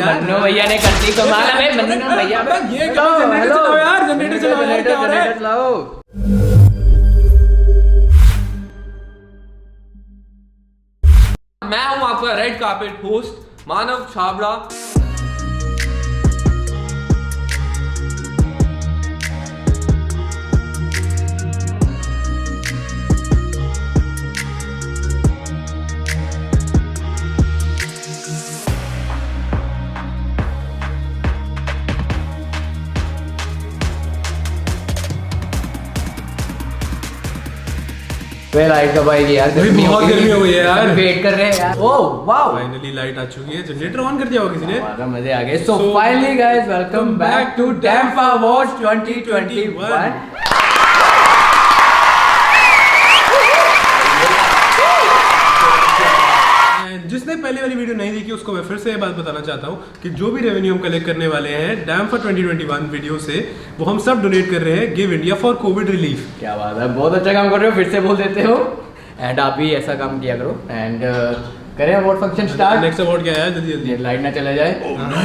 मन्नू भैया ने कर दी कमाल। अबे मन्नू भैया ये जनरेटर चलाओ यार, जनरेटर चलाओ यार, क्या हो रहा है? चलाओ। मैं हूं आपका रेड कार्पेट होस्ट मानव छाबड़ा। वे लाइट कब आएगी यार? बहुत गर्मी हो गई है यार, वेट कर रहे हैं यार। ओह वाओ, फाइनली लाइट आ चुकी है। जनरेटर ऑन कर दिया होगा किसी ने। मजे आ गए। So finally guys, welcome back to डैम्फा अवार्ड्स 2021। जिसने पहले वाली वीडियो नहीं देखी उसको मैं फिर से ये बात बताना चाहता हूँ कि जो भी रेवेन्यू हम कलेक्ट करने वाले हैं डैम्फा 2021 वीडियो से, वो हम सब डोनेट कर रहे हैं give India for Covid relief. क्या बात है, बहुत अच्छा काम कर रहे हो, फिर से बोल देते हो। एंड आप भी ऐसा काम किया करो। एंड करें award function start. Next award क्या है? जल्दी जल्दी, लाइट ना चला जाए।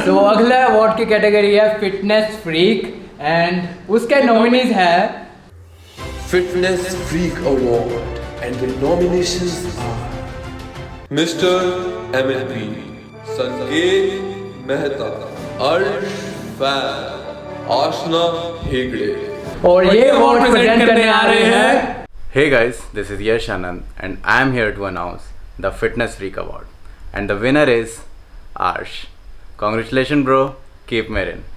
तो अगला अवार्ड की कैटेगरी है फिटनेस फ्रीक एंड उसके नॉमिनीज है Fitness Freak Award, and the nominations are Mr. MLB, संकेत मेहता, अर्श फैन, आशना हेगड़े। और ये अवार्ड प्रेजेंट करने आ रहे हैं। Hey guys, this is Yash Anand and I am here to announce the Fitness Freak Award and the winner is Arsh. Congratulations bro, keep marrying.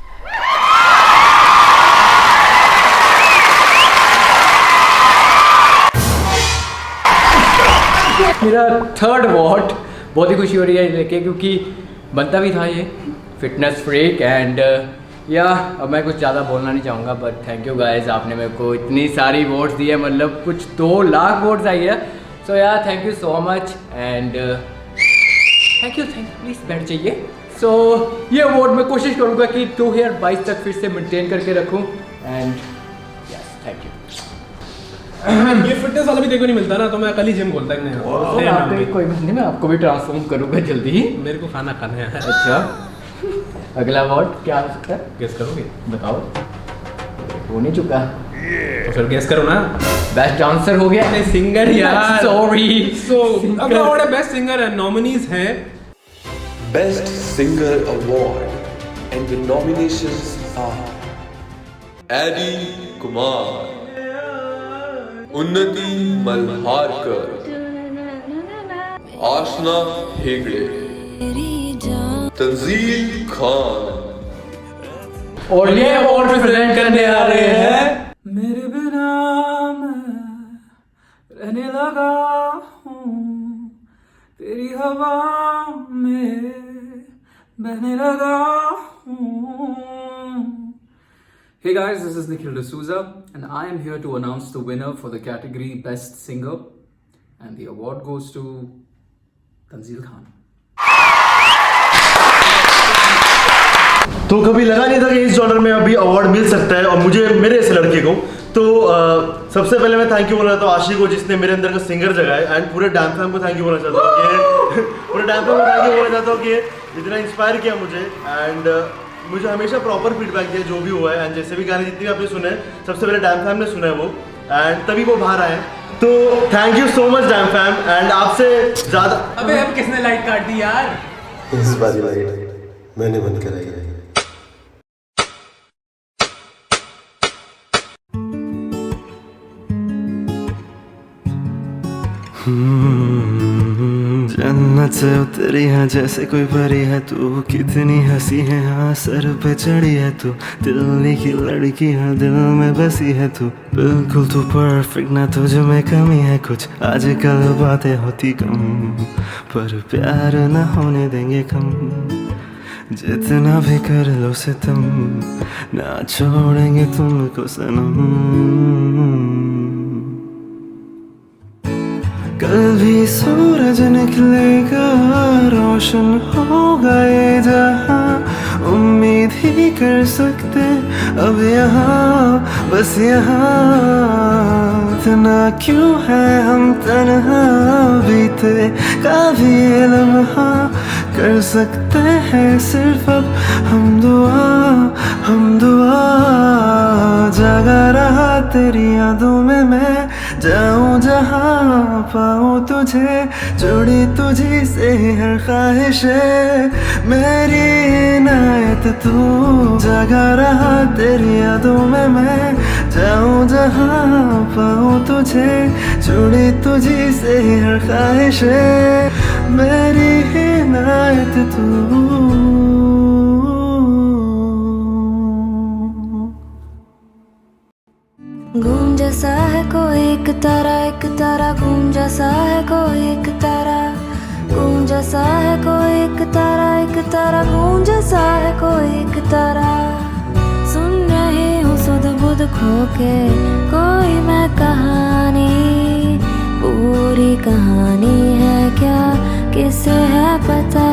मेरा third award बहुत ही खुशी हो रही है लेके, क्योंकि बनता भी था ये फिटनेस फ्रीक। एंड या अब मैं कुछ ज़्यादा बोलना नहीं चाहूँगा, बट थैंक यू गाइस, आपने मेरे को इतनी सारी वोट्स दी है, मतलब कुछ 2 लाख वोट्स आई है। सो या thank you so much and thank you please बैठ जाइए। सो ये अवार्ड मैं कोशिश करूँगा कि 2022 तक फिर से मेंटेन करके रखूँ। And yes thank you. ये फिटनेस वाला भी देखो नहीं मिलता ना, तो मैं कल ही जिम खोलता है। कोई बात नहीं, मैं आपको भी ट्रांसफॉर्म करूँगा जल्दी ही। मेरे को खाना खाना है। अच्छा, अगला अवार्ड क्या हो सकता है? गेस करोगे? बताओ। हो नहीं चुका तो फिर गेस करो ना। बेस्ट डांसर हो गया। सिंगर यार, सॉरी। सो अगला अवार्ड है बेस्ट सिंगर है। नॉमिनीज हैं Best Singer Award, and the nominations are Adi Kumar, Unnati Malharkar, आशना हेगड़े, तंजील खान। और ये अवार्ड प्रेजेंट करने आ रहे हैं मेरे बिना मैं रहने लगा हूँ, तेरी हवा में बहने लगा हूँ। Hey guys, this is Nikhil D'Souza and I am here to announce the winner for the category Best Singer, and the award goes to Tanzeel Khan. तो कभी लगा नहीं था कि इस जॉनर में अभी अवार्ड मिल सकता है और मुझे, मेरे ऐसे लड़के को। तो सबसे पहले मैं थैंक यू बोलना चाहता हूँ आशी को, जिसने मेरे अंदर का सिंगर जगाया। एंड पूरे डैम फैम को थैंक यू बोलना चाहता हूँ कि पूरे डैम फैम को थैंक यू बोलना चाहता हूँ कि इतना इंस्पायर किया मुझे। एंड मुझे हमेशा प्रॉपर फीडबैक दिया जो भी हुआ है। एंड जैसे भी गाने जितने भी आपने सुने हैं, सबसे पहले डैम फैम ने सुना है वो, एंड तभी वो बाहर आए। तो thank you so much dam fam. And आपसे ज़्यादा अबे अब किसने लाइट काट दी यार? इस बारी लाइट मैंने बंद कराई है। जन्नत से उतरी है जैसे कोई परी है तू, कितनी हंसी है हाँ सर पे चढ़ी है तू, दिल्ली की लड़की है दिल में बसी है तू, बिल्कुल तू परफेक्ट ना तुझ में कमी है कुछ, आजकल बातें होती कम पर प्यार ना होने देंगे कम, जितना भी कर लो सितम ना छोड़ेंगे तुमको सनम। कल भी सूरज निकलेगा, रोशन होगा ये जहां, उम्मीद ही कर सकते अब यहाँ बस यहाँ, इतना क्यों है हम तन्हा, बीते का भी लम्हा कर सकते हैं हैं सिर्फ अब हम दुआ जगा रहा तेरी यादों में मैं जाऊं जहां पाऊं तुझे जुड़ी तुझी से हर ख्वाहिश मेरी इनायत तू जगा रहा तेरी यादों में मैं जाऊं जहां पाऊं तुझे जुड़ी तुझी से हर ख्वाहिश मेरी इनायत तू घूम जैसा है कोई एक तारा घूम जैसा है कोई एक तारा घूम जैसा है कोई एक तारा घूम जैसा है कोई एक तारा सुन रही हूँ सुध बुध खो के कोई मैं कहानी पूरी कहानी है क्या किसे है पता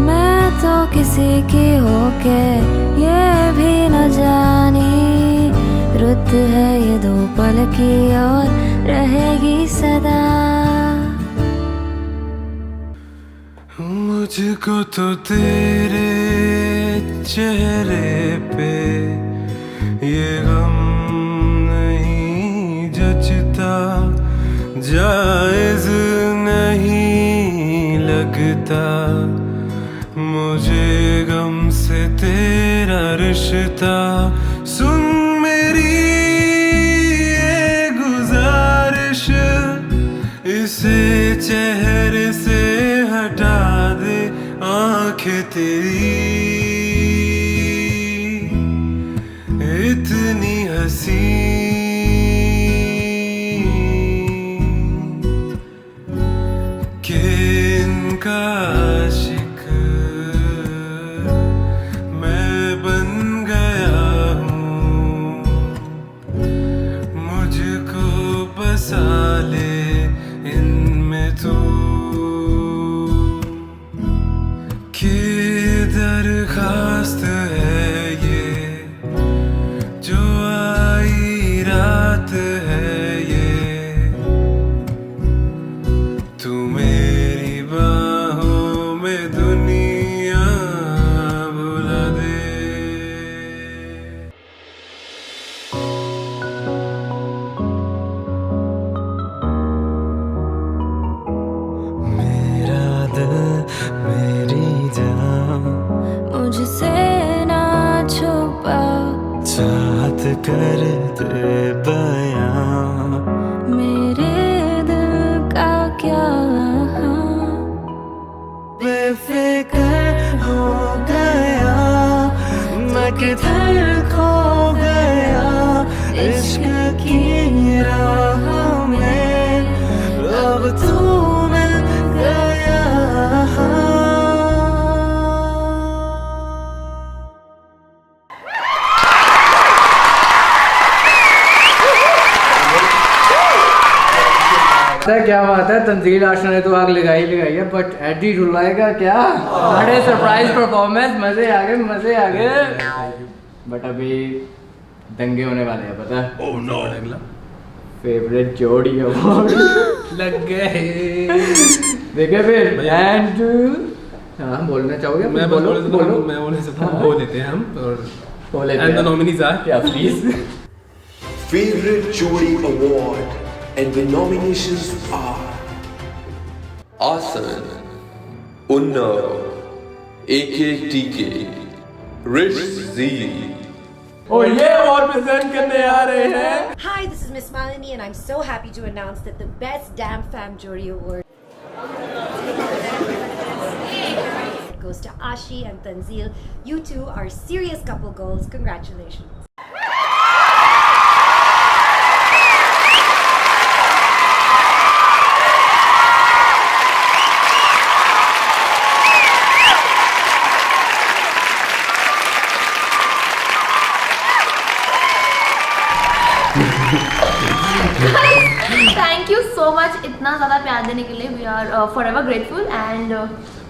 मैं तो किसी की होके ये भी न जानी रुत है ये दो पल की और रहेगी सदा मुझको तो तेरे चेहरे पे ये गम नहीं जचता जायज नहीं लगता मुझे गम से तेरा रिश्ता सुन मेरी ये गुजारिश इसे चेहरे से हटा दे आंखें तेरी इतनी हंसी कि इनका आशिक मैं बन गया हूँ मुझको बसा ले इनमें तू कि दरखास्त है ये जो आई रात है ये तू मेरी बाहों में दुनिया भुला दे मेरा दिल मेरी जान मुझसे ना छुपा चाहत कर दे बयां मेरे दिल का क्या बेफिक्र हो गया मैं किधर खो गया इश्क की राह में अब तू मिल गया क्या बात है तंजील आशा ने तो आग लगाई है बट एडी रुलाएगा क्या बड़े सरप्राइज परफॉर्मेंस मजे आ गए बट अभी दंगे होने वाले हैं पता है ओह नो अगला फेवरेट जोड़ी अवार्ड लग गए देखे फिर एंड हाँ बोलना चाहोगे मैं बोलो बोलो मैं बोलने से था हो लेते हैं हम और बोले एंड द नॉमिनीज आर या please Favorite Jodi Award and the nominations are Asan, Unnav, AKTK, Rish Z. और ये अवार्ड प्रेजेंट करने आ रहे हैं Hi, this is Miss Malini, and I'm so happy to announce that the Best Damn Fam Jury Award goes to Ashi and Tanzil. You two are serious couple goals. Congratulations. Thank you so much इतना ज़्यादा प्यार देने के लिए we are forever grateful and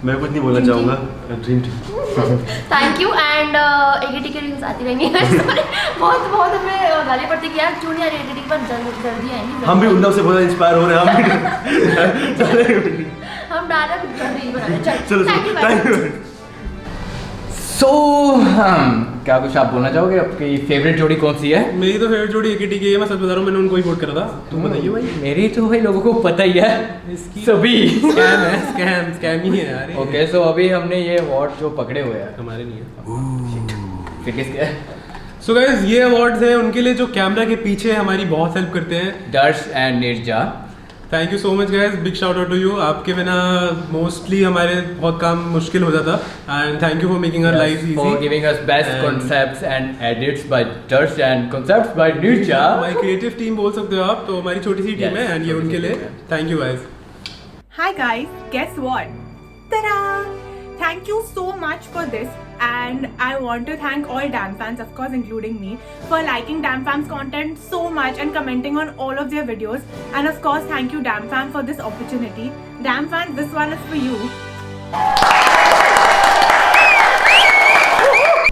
मैं कुछ नहीं बोलना चाहूँगा dream thank you and AKT के रील्स आती रहेंगी बहुत बहुत हमें गाली पड़ती कि यार क्यों नहीं आ रही एकेटी पर जल्दी आएंगी हम भी उन्नव से बहुत इंस्पायर हो रहे हैं हम हम डायरेक्ट रील बना रहे हैं। चलो थैंक यू थैंक यू। सो क्या कुछ आप बोलना चाहोगे? आपकी फेवरेट जोड़ी कौन सी है? मेरी तो फेवरेट जोड़ी एकेटी की है, मैं सच बता रहा हूँ, मैंने उनको ही वोट करा था। तुम बताइए भाई। मेरी तो भाई लोगों को पता ही है, सभी स्कैम ही है यार। ओके, सो अभी हमने ये अवार्ड जो पकड़े हुए हैं, हमारे नहीं है। फिर किसके है? सो गाइस, ये अवार्ड्स हैं उनके लिए जो कैमरा के पीछे हमारी बहुत हेल्प करते हैं, Darsh and Neeraja. Thank you so much guys, big shout out to you. आपके बिना मोस्टली हमारे बहुत काम मुश्किल हो जाता, and thank you for making our life easy, for giving us best concepts and edits by Darsh and concepts by Neeraja. My creative team बोल सकते हो आप, तो हमारी छोटी सी टीम है, एंड ये उनके लिए thank you guys. Hi guys, guess what? Ta-da! Thank you so much for this, and I want to thank all Damn fans, of course including me, for liking Damn fam's content so much and commenting on all of their videos. And of course, thank you Damn fam for this opportunity. Damn fans, this one is for you.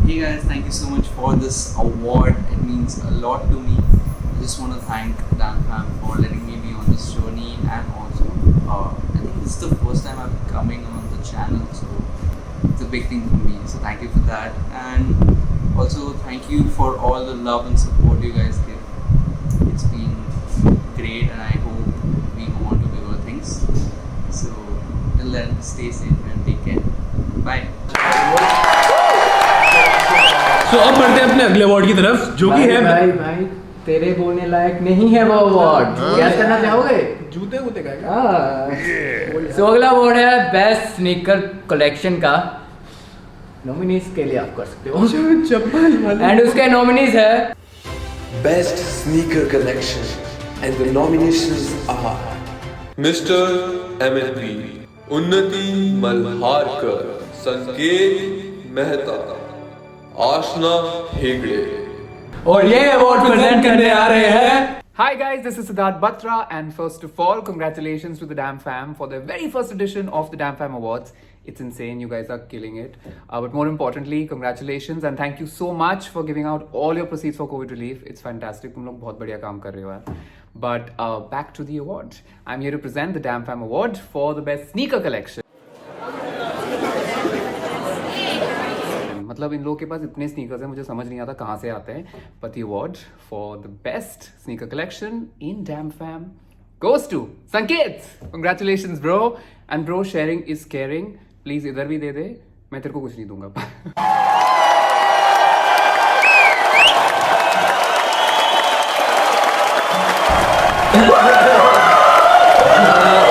Hey guys, thank you so much for this award. It means a lot to me. I just want to thank Damn fam for letting me be on this journey, and also I think this is the first time I'm coming on the channel, so it's a big thing for me. So thank you for that, and also thank you for all the love and support you guys give. It's been great, and I hope we go on to bigger things. So till then, stay safe and take care. Bye. तो अब बढ़ते हैं अपने अगले award की तरफ, जो कि है भाई तेरे बोलने लायक नहीं है वो अवार्ड। क्या करना चाहोगे? जूते वूते का। सो अगला अवार्ड है बेस्ट स्नीकर कलेक्शन का। नॉमिनीज के लिए आप कर सकते हो, चप्पल, एंड उसके नॉमिनीज है Best Sneaker Collection, and the nominations are Mr. MLP, उन्नति मल्हारकर, संकेत मेहता, आशना हेगड़े। और ये अवार्ड प्रेजेंट करने आ रहे हैं। Hi guys, this is Siddharth Batra, and first of all, congratulations to the Damn fam for the very first edition of the Damn fam Awards. It's insane, you guys are killing it. But more importantly, congratulations and thank you so much for giving out all your proceeds for COVID relief. It's fantastic. तुम लोग बहुत बढ़िया काम कर रहे हो यार. But back to the award. I'm here to present the Damn fam Award for the best sneaker collection. मतलब इन लोगों के पास इतने स्नीकर्स हैं, मुझे समझ नहीं आता कहाँ से आते हैं, but the award for the best sneaker collection in Damn fam goes to Sanket. Congratulations bro, and bro, sharing is caring. Please इधर भी दे दे, मैं तेरे को कुछ नहीं दूंगा।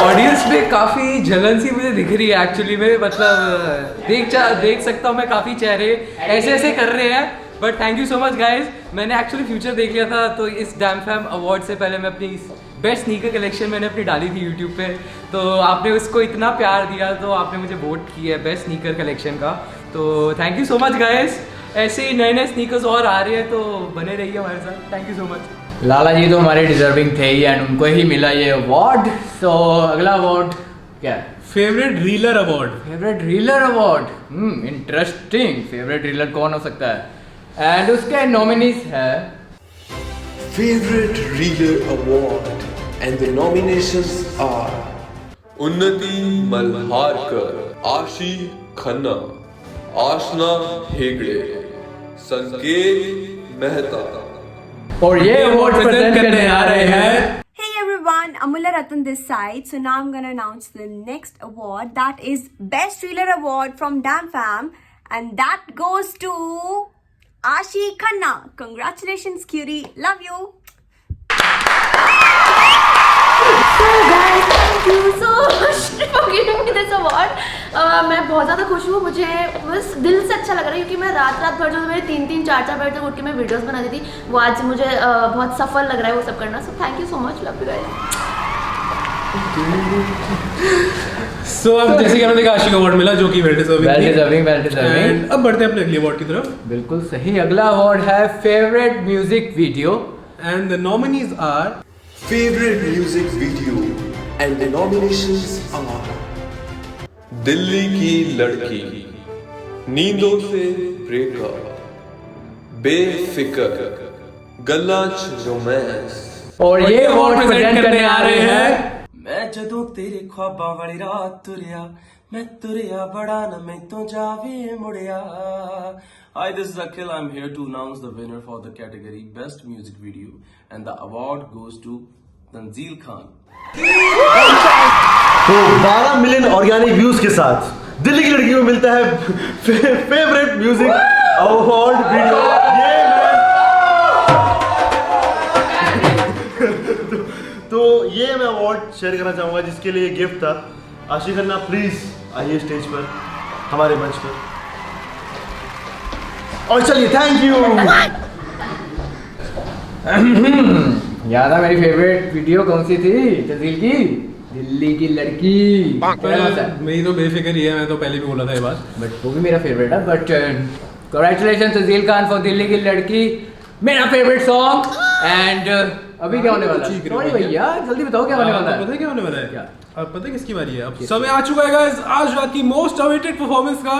ऑडियंस में काफ़ी जलन सी मुझे दिख रही है एक्चुअली में, मतलब देख सकता हूँ मैं काफ़ी चेहरे ऐसे ऐसे कर रहे हैं, but thank you so much guys. मैंने एक्चुअली फ्यूचर देख लिया था, तो इस डैम फैम अवार्ड से पहले मैं अपनी बेस्ट स्नीकर कलेक्शन मैंने अपनी डाली थी यूट्यूब पे, तो आपने उसको इतना प्यार दिया, तो आपने मुझे वोट किया है बेस्ट स्नीकर कलेक्शन का, तो thank you so much guys. ऐसे ही नए नए स्नीकर्स और आ रहे हैं, तो बने रहिए हमारे साथ। Thank you so much. Lala ji तो हमारे डिजर्विंग थे ही, एंड उनको ही मिला ये अवार्ड। सो अगला अवार्ड क्या है? Favourite reeler award. Favourite reeler award, interesting. Favourite reeler कौन हो सकता है? एंड उसके नॉमिनीज है Favorite Reader Award, and the nominations are उन्नति मल्हारकर, आशी खन्ना, आशना हेगड़े, संकेत मेहता। और ये अवार्ड प्रेजेंट करने आ रहे हैं। Hey everyone, Amula Ratan this side. So now I'm gonna announce the next award, that is Best Reeler Award from Damn fam, and that goes to Ashi Khanna. Congratulations cutie, love you. So guys, thank you so much for giving me this award. मैं बहुत ज़्यादा खुश हूँ, मुझे बस दिल से अच्छा लग रहा है, क्योंकि मैं रात भर जो मेरे 3-3, 4-4 बजे तक उठ के मैं वीडियोस बनाती थी, वो आज मुझे बहुत सफल लग रहा है वो सब करना। So thank you so much, love you guys. So अब जैसे कि हमें देखा आशिक अवार्ड मिला, जो कि वेल डिजर्विंग। एंड अब बढ़ते हैं अपने अगले अवार्ड की तरफ। बिल्कुल सही, अगला अवार्ड है favourite music video, and the nominees are Favorite Music Video, and the nominations are Delhi की लड़की, नींदों से ब्रेकअप, बेफिक्र, गल्लाच रोमांस। और ये अवार्ड प्रेजेंट करने आ रहे हैं। मैं ਜਦੋਂ ਤੇਰੇ ख्वाबां ਵਾਲੀ ਰਾਤ ਤੁਰਿਆ ਮੈਂ ਤੁਰਿਆ ਬੜਾ ਨਾ ਮੈਂ ਤੋਂ ਜਾਵੇ ਮੁੜਿਆ Hi, this is Akhil. I'm here to announce the winner for the category Best Music Video, and the award goes to Tanzeel Khan. तो 12 मिलियन ऑर्गेनिक व्यूज के साथ दिल्ली की लड़की को मिलता है फेवरेट म्यूजिक अवार्ड वीडियो। तो ये मैं अवार्ड शेयर करना चाहूंगा जिसके लिए गिफ्ट था। आशी खन्ना प्लीज आइए स्टेज पर हमारे मंच पर और चलिए। Thank you. याद है मेरी फेवरेट वीडियो कौन सी थी तंजील की? दिल्ली की लड़की। मेरी तो बेफिक्र ही है, मैं तो पहले भी बोला था ये बात, बट वो भी मेरा फेवरेट है। But congratulation Tanzeel Khan for Delhi की लड़की, मेरा फेवरेट सॉन्ग। एंड अभी क्या होने वाला है? सॉरी भैया जल्दी बताओ क्या होने वाला है? पता है क्या होने वाला है? क्या अब पता है किसकी बारी है? अब समय आ चुका है गाइस आज रात की मोस्ट अवेटेड परफॉर्मेंस का,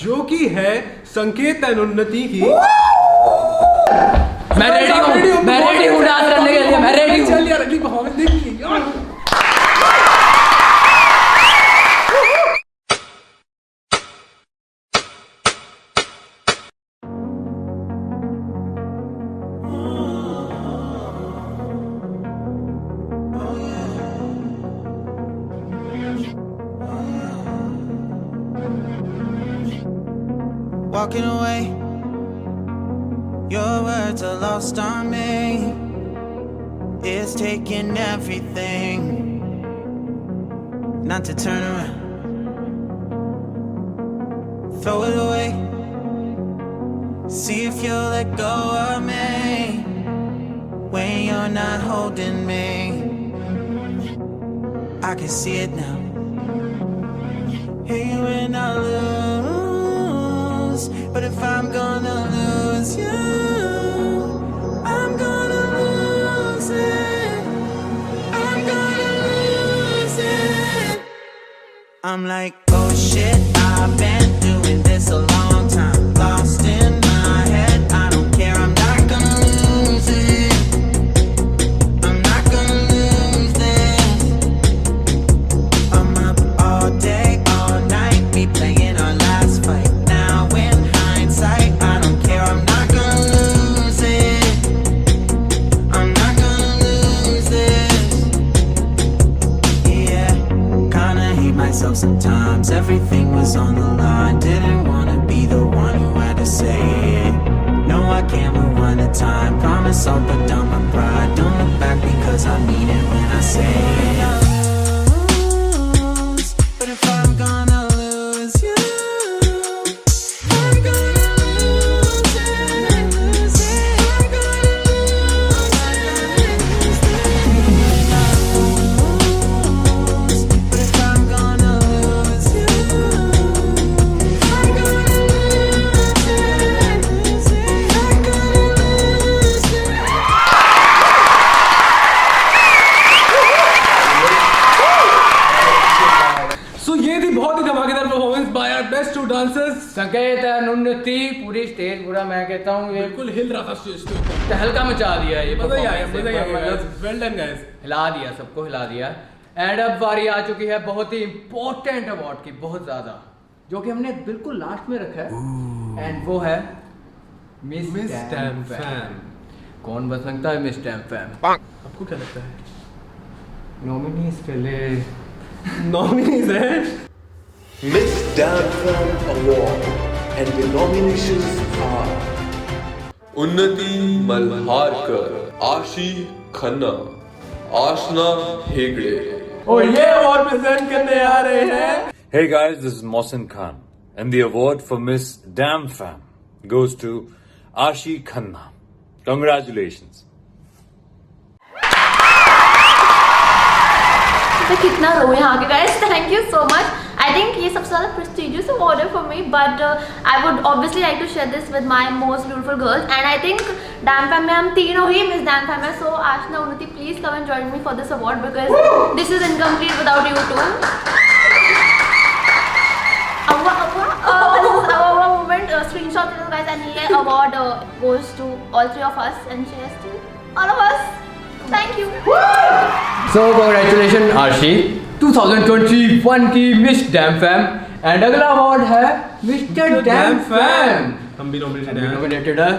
जो कि है संकेत एंड उन्नति की। मैं रेडी हूँ डांस करने के लिए, मैं रेडी हूँ। चल यार अगली परफॉर्मेंस देखिए यार। Walking away, your words are lost on me. It's taking everything not to turn around, throw it away. See if you'll let go of me when you're not holding me. I can see it now. Hey, when I lose, but if I'm gonna lose you, I'm gonna lose it. I'm gonna lose it. I'm like, oh shit, I've been doing this a long time. Lost in my head, I don't care, I'm not gonna lose it. I'm not gonna lose this. I'm up all day, all night, we playing our last fight. Now in hindsight, I don't care, I'm not gonna lose it. I'm not gonna lose this. Yeah, kinda hate myself sometimes. Everything was on the line. Didn't wanna be the one who had to say it. No, I can't rewind the time. Promise I'll put down my pride. Don't look back because I mean it when I say it. But if I'm gonna lose you, I'm gonna lose it. I'm gonna lose it. But if I'm gonna lose you, I'm gonna lose it. I'm gonna lose it. सो ये थी बहुत ही धमाकेदार performance by our best two dancers Sanket and Unnati. पूरी stage पूरा मैं कहता हूँ ये बिल्कुल हिल रहा था स्टेज के ऊपर, तहलका मचा दिया ये। मजा ही आया, performance मजा ही आया मतलब guys. Well done guys. हिला दिया, सबको हिला दिया। एंड अब बारी आ चुकी है बहुत ही इंपॉर्टेंट अवार्ड की, बहुत ज्यादा, जो कि हमने बिल्कुल लास्ट में रखा है। एंड वो है मिस डैम फैम। कौन बन सकता है मिस डैम फैम? आपको क्या लगता है? नॉमिनीज पहले नॉमिनीज है Miss Dan Fam Award, and the nominations are Unnati Malharkar, Ashi Khanna, Ashna Hegde. और ये अवार्ड प्रेजेंट करने आ रहे हैं। Hey guys, this is Mohsin Khan, and the award for Miss Dam Fam goes to Ashi Khanna. Congratulations. मैं कितना रो यहाँ के guys, thank you so much. I think ये सबसे ज़्यादा प्रेस्टिजियस अवार्ड है for me, but I would obviously like to share this with my most beautiful girls. And I think Dam Fam में हम तीनों ही मिस डैम फैम है। So Aashna, Unnati, please come and join me for this award because this is incomplete without you two. Moment, screenshot it guys, and ये award goes to all three of us and shares to all of us. Thank you. So congratulation आशी 2021 की miss dam fam. And अगला award है mister Dam fam. हम भी nominated है।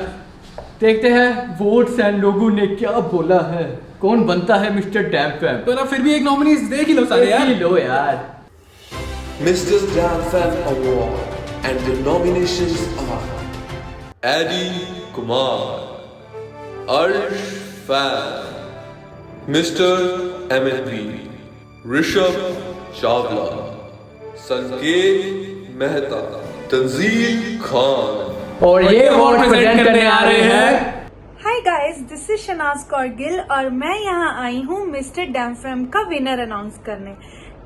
देखते हैं वोट्स एंड लोगों ने क्या बोला है, कौन बनता है मिस्टर डैम फैम। पर फिर भी एक नॉमिनीज देख ही लो सारे यार। देख ही लो यार। Mr. Dan Fan Award and the nominations are Eddie Kumar, Arsh Fan, Mr. MNV, Rishabh Chawla, Sanket Mehta, Tanzeel Khan। और ये अवार्ड प्रेजेंट करने आ रहे हैं। Hi guys, this is Shehnaaz Kaur Gill और मैं यहाँ आई हूँ मिस्टर डैम फैम का विनर अनाउंस करने।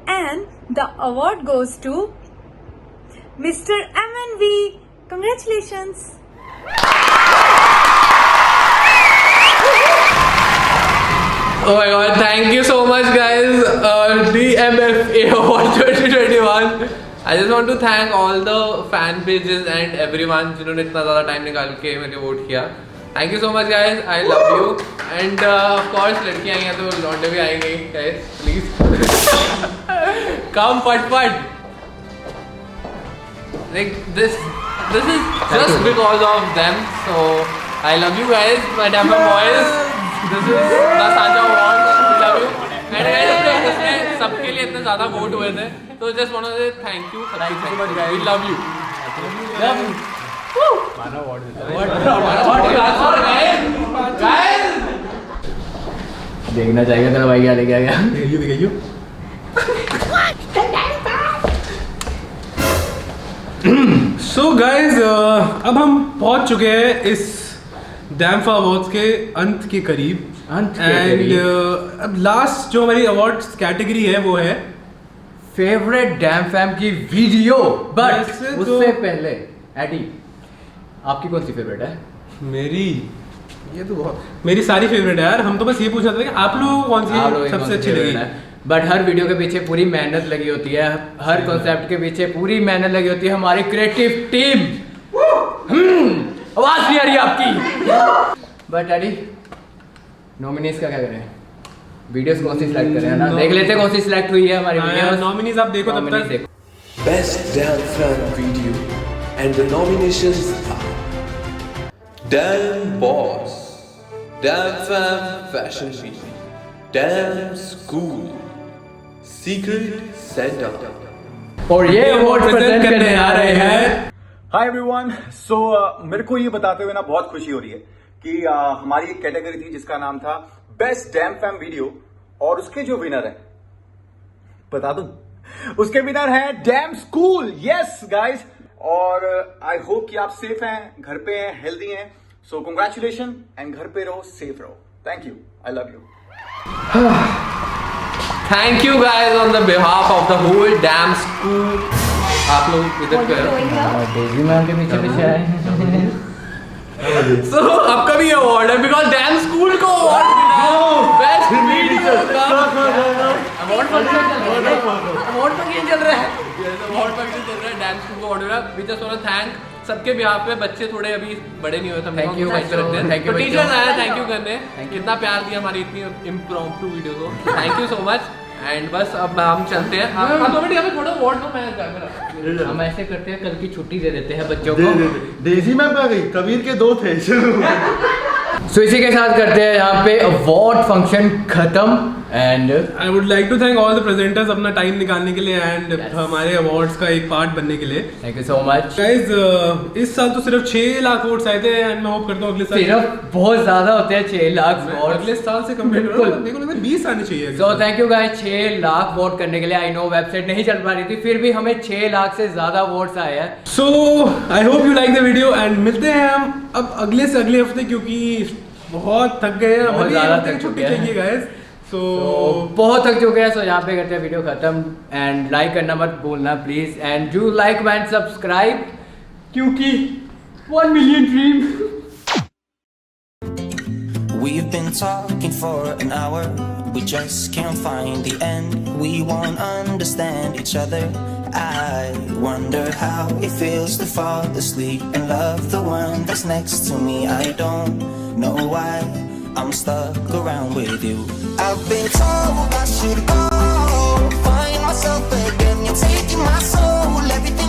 And the award goes to mister MNV। Congratulations. Oh my god, thank you so much guys. DMFA Award 2021. I just want to thank all the fan pages and everyone जिन्होंने इतना ज़्यादा time निकाल के मेरे vote किया। Thank you so much guys, I love you and of course लड़कियाँ आई हैं तो लौंडे भी आएंगे guys, please come फट। Like this is just because of them, so I love you guys, my Damn boys. This is the Saja Award. We love you. And guys, इसमें सबके लिए इतने ज़्यादा वोट हुए थे, तो just want to say thank you so much guys. We love you. Love you. माना award देखना चाहिए तेरा भाई क्या लेके आ गया। दिखाइयो। So guys, अब हम पहुंच चुके हैं इस डैम्फा अवार्ड्स के अंत के करीब। एंड अब लास्ट जो हमारी अवार्ड्स कैटेगरी है वो है फेवरेट डैम फैम की वीडियो। बट उससे पहले एडी, आपकी कौन सी फेवरेट है? मेरी सारी फेवरेट है यार। हम तो बस ये पूछना था कि आप लोगों को कौन सी सबसे अच्छी लगी। बट हर वीडियो के पीछे पूरी मेहनत लगी होती है, हर कॉन्सेप्ट के पीछे पूरी मेहनत लगी होती है हमारी क्रिएटिव टीम। आवाज नहीं आ रही आपकी। बट एडी, नॉमिनीज का क्या करें? वीडियोस कौन सी सिलेक्ट करें ना? देख लेते हैं कौन सी सिलेक्ट हुई है हमारी वीडियोस। नॉमिनीज आप देखो तब तक। Best Damn Fan Video and the nominations are Damn Boss, Damn Fan Fashion Week, Damn School, Secret Santa। और ये अवार्ड प्रेजेंट करने आ रहे हैं। Hi everyone. सो मेरे को ये बताते हुए ना बहुत खुशी हो रही है कि हमारी एक कैटेगरी थी जिसका नाम था बेस्ट डैम फैम वीडियो, और उसके जो विनर है बता दूं, उसके विनर है डैम स्कूल। यस गाइस, और आई होप कि आप सेफ हैं, घर पे हैं, हेल्दी हैं। सो कंग्रेचुलेशन एंड घर पे रहो, सेफ रहो। Thank you, I love you. Thank you guys on the behalf of the whole damn school. आप लोग इधर पे डेजी मैम के पीछे पीछे आए। So आपका भी अवार्ड है बिकॉज डैम स्कूल को अवार्ड मिला बेस्ट वीडियो का। अवार्ड फंक्शन चल रहा है। डैम स्कूल को अवार्ड मिला। We just want to thank सबके बिहाफ पे। बच्चे थोड़े अभी बड़े नहीं हुए थे, थैंक यू तो टीचर्स आए थैंक यू करने, कितना प्यार दिया हमारी इतनी इम्प्रॉम्प्टू वीडियो को। Thank you so much. And बस अब हम चलते हैं। थोड़ा अवार्ड दो, मैं हम ऐसे करते हैं, कल की छुट्टी दे देते हैं बच्चों को। डेजी मैम आ गई, कबीर के 2 थे। सो इसी के साथ करते हैं यहाँ पे अवार्ड फंक्शन खत्म। And I would like to thank all the presenters अपना टाइम निकालने के लिए एंड हमारे अवार्ड्स का एक पार्ट बनने के लिए। Thank you so much guys. इस साल तो सिर्फ 6 लाख वोट्स आए थे एंड मैं होप करता हूँ अगले साल सिर्फ बहुत ज्यादा होते हैं 6 लाख वोट अगले साल से कंपेयर करो। देखो ना 20 आने चाहिए। सो thank you guys 6 lakh vote करने के लिए। आई नो वेबसाइट नहीं चल पा रही थी, फिर भी हमें 6 लाख से ज्यादा वोट्स आए हैं। So I hope you like the video and मिलते हैं हम अब अगले से अगले हफ्ते, क्योंकि बहुत थक गए हैं, बहुत ज्यादा थक चुके हैं गाइस। सो बहुत थक चुके हैं। सो यहाँ पे करते हैं वीडियो खत्म। एंड लाइक करना मत भूलना please, and do like and subscribe, क्योंकि 1 million dream. We've been talking for an hour, we just can't find the end. We won't understand each other. I wonder how it feels to fall asleep and love the one that's next to me. I don't know why I'm stuck around with you. I've been told I should go, find myself again. You're taking my soul, everything